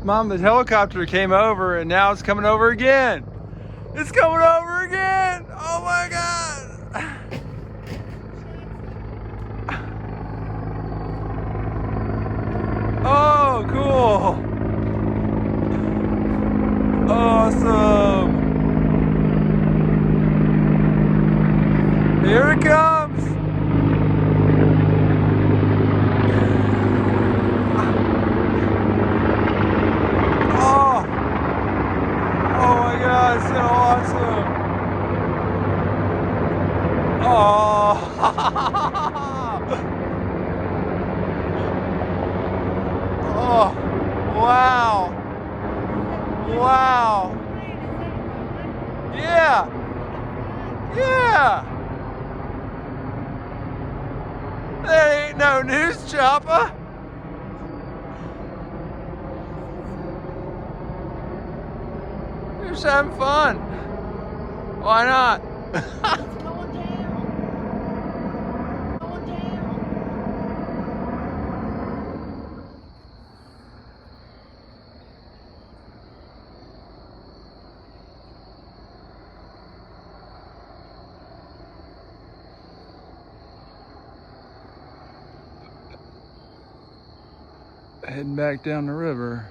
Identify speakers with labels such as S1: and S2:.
S1: Mom, the helicopter came over and now it's coming over again. It's coming over again. Oh my God. Oh, cool. Awesome. Here it comes. Oh, oh my God, so awesome. Oh, oh, wow, wow, yeah, yeah. That ain't no news chopper. You're just having fun. Why not? Heading back down the river.